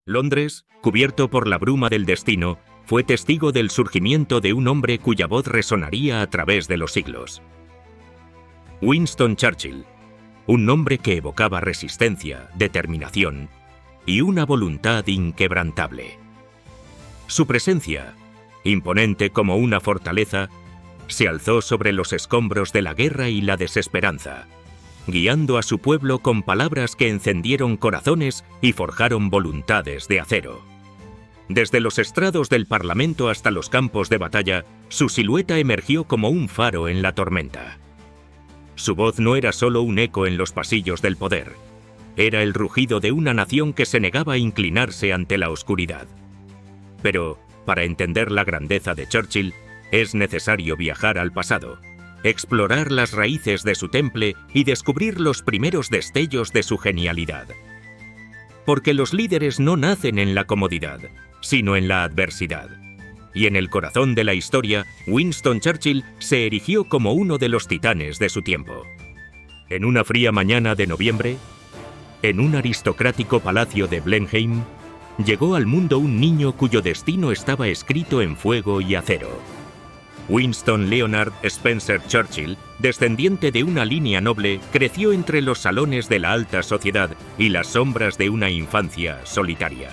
Londres, cubierto por la bruma del destino, fue testigo del surgimiento de un hombre cuya voz resonaría a través de los siglos. Winston Churchill, un nombre que evocaba resistencia, determinación y una voluntad inquebrantable. Su presencia, imponente como una fortaleza, se alzó sobre los escombros de la guerra y la desesperanza, guiando a su pueblo con palabras que encendieron corazones y forjaron voluntades de acero. Desde los estrados del Parlamento hasta los campos de batalla, su silueta emergió como un faro en la tormenta. Su voz no era solo un eco en los pasillos del poder, era el rugido de una nación que se negaba a inclinarse ante la oscuridad. Pero, para entender la grandeza de Churchill, es necesario viajar al pasado, explorar las raíces de su temple y descubrir los primeros destellos de su genialidad. Porque los líderes no nacen en la comodidad, sino en la adversidad. Y en el corazón de la historia, Winston Churchill se erigió como uno de los titanes de su tiempo. En una fría mañana de noviembre, en un aristocrático palacio de Blenheim, llegó al mundo un niño cuyo destino estaba escrito en fuego y acero. Winston Leonard Spencer Churchill, descendiente de una línea noble, creció entre los salones de la alta sociedad y las sombras de una infancia solitaria.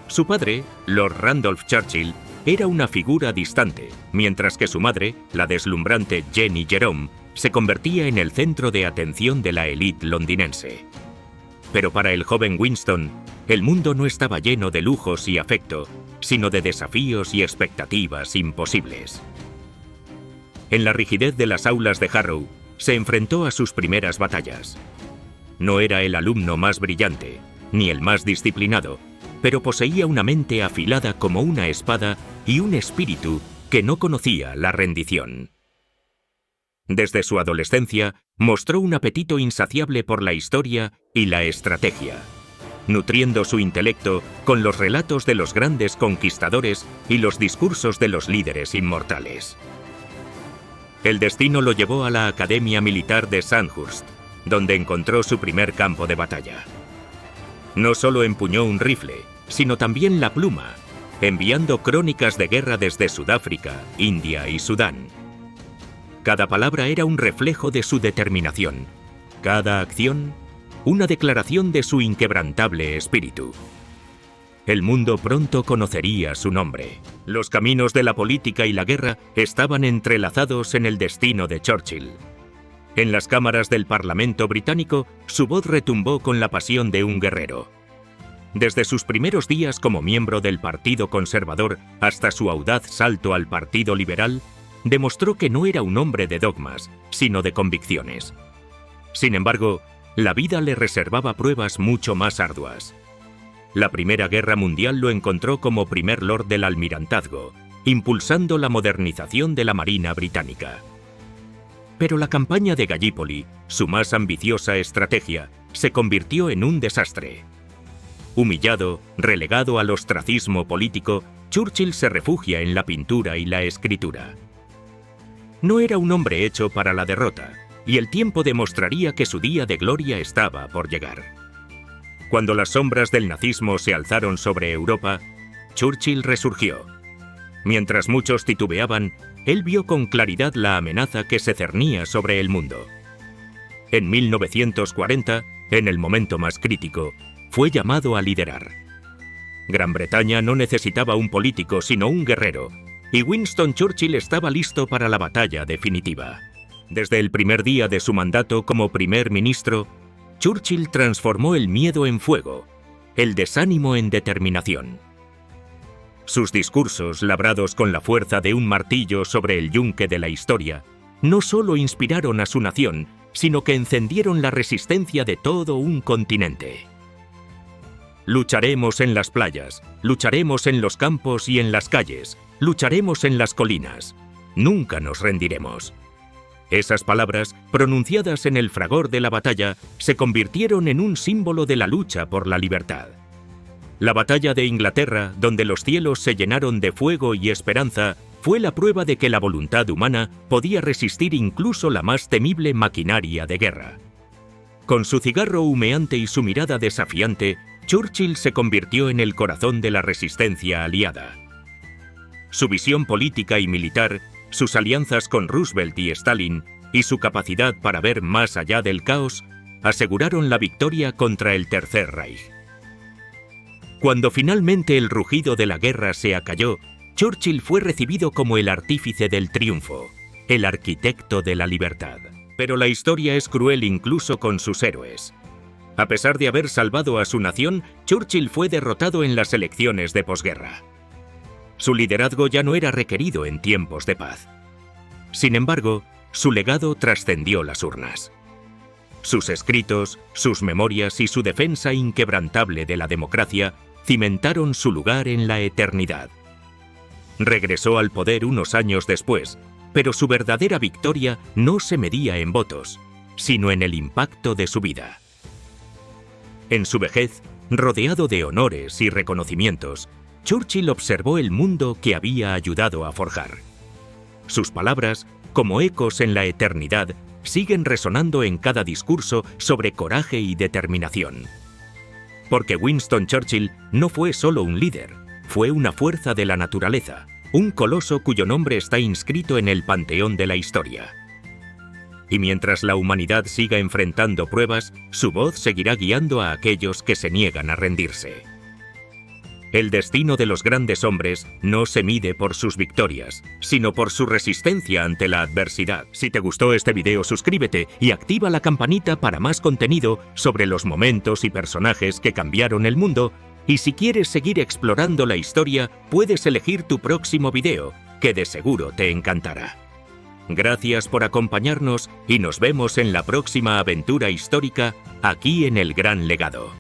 Su padre, Lord Randolph Churchill, era una figura distante, mientras que su madre, la deslumbrante Jenny Jerome, se convertía en el centro de atención de la élite londinense. Pero para el joven Winston, el mundo no estaba lleno de lujos y afecto, sino de desafíos y expectativas imposibles. En la rigidez de las aulas de Harrow, se enfrentó a sus primeras batallas. No era el alumno más brillante, ni el más disciplinado, pero poseía una mente afilada como una espada y un espíritu que no conocía la rendición. Desde su adolescencia, mostró un apetito insaciable por la historia y la estrategia, nutriendo su intelecto con los relatos de los grandes conquistadores y los discursos de los líderes inmortales. El destino lo llevó a la Academia Militar de Sandhurst, donde encontró su primer campo de batalla. No solo empuñó un rifle, sino también la pluma, enviando crónicas de guerra desde Sudáfrica, India y Sudán. Cada palabra era un reflejo de su determinación, cada acción una declaración de su inquebrantable espíritu. El mundo pronto conocería su nombre. Los caminos de la política y la guerra estaban entrelazados en el destino de Churchill. En las cámaras del Parlamento británico, su voz retumbó con la pasión de un guerrero. Desde sus primeros días como miembro del Partido Conservador hasta su audaz salto al Partido Liberal, demostró que no era un hombre de dogmas, sino de convicciones. Sin embargo, la vida le reservaba pruebas mucho más arduas. La Primera Guerra Mundial lo encontró como primer lord del almirantazgo, impulsando la modernización de la Marina británica. Pero la campaña de Gallipoli, su más ambiciosa estrategia, se convirtió en un desastre. Humillado, relegado al ostracismo político, Churchill se refugia en la pintura y la escritura. No era un hombre hecho para la derrota, y el tiempo demostraría que su día de gloria estaba por llegar. Cuando las sombras del nazismo se alzaron sobre Europa, Churchill resurgió. Mientras muchos titubeaban, él vio con claridad la amenaza que se cernía sobre el mundo. En 1940, en el momento más crítico, fue llamado a liderar. Gran Bretaña no necesitaba un político, sino un guerrero, y Winston Churchill estaba listo para la batalla definitiva. Desde el primer día de su mandato como primer ministro, Churchill transformó el miedo en fuego, el desánimo en determinación. Sus discursos, labrados con la fuerza de un martillo sobre el yunque de la historia, no solo inspiraron a su nación, sino que encendieron la resistencia de todo un continente. Lucharemos en las playas, lucharemos en los campos y en las calles, lucharemos en las colinas. Nunca nos rendiremos. Esas palabras, pronunciadas en el fragor de la batalla, se convirtieron en un símbolo de la lucha por la libertad. La batalla de Inglaterra, donde los cielos se llenaron de fuego y esperanza, fue la prueba de que la voluntad humana podía resistir incluso la más temible maquinaria de guerra. Con su cigarro humeante y su mirada desafiante, Churchill se convirtió en el corazón de la resistencia aliada. Su visión política y militar, sus alianzas con Roosevelt y Stalin y su capacidad para ver más allá del caos aseguraron la victoria contra el Tercer Reich. Cuando finalmente el rugido de la guerra se acalló, Churchill fue recibido como el artífice del triunfo, el arquitecto de la libertad. Pero la historia es cruel incluso con sus héroes. A pesar de haber salvado a su nación, Churchill fue derrotado en las elecciones de posguerra. Su liderazgo ya no era requerido en tiempos de paz. Sin embargo, su legado trascendió las urnas. Sus escritos, sus memorias y su defensa inquebrantable de la democracia cimentaron su lugar en la eternidad. Regresó al poder unos años después, pero su verdadera victoria no se medía en votos, sino en el impacto de su vida. En su vejez, rodeado de honores y reconocimientos, Churchill observó el mundo que había ayudado a forjar. Sus palabras, como ecos en la eternidad, siguen resonando en cada discurso sobre coraje y determinación. Porque Winston Churchill no fue solo un líder, fue una fuerza de la naturaleza, un coloso cuyo nombre está inscrito en el panteón de la historia. Y mientras la humanidad siga enfrentando pruebas, su voz seguirá guiando a aquellos que se niegan a rendirse. El destino de los grandes hombres no se mide por sus victorias, sino por su resistencia ante la adversidad. Si te gustó este video, suscríbete y activa la campanita para más contenido sobre los momentos y personajes que cambiaron el mundo. Y si quieres seguir explorando la historia, puedes elegir tu próximo video, que de seguro te encantará. Gracias por acompañarnos y nos vemos en la próxima aventura histórica aquí en El Gran Legado.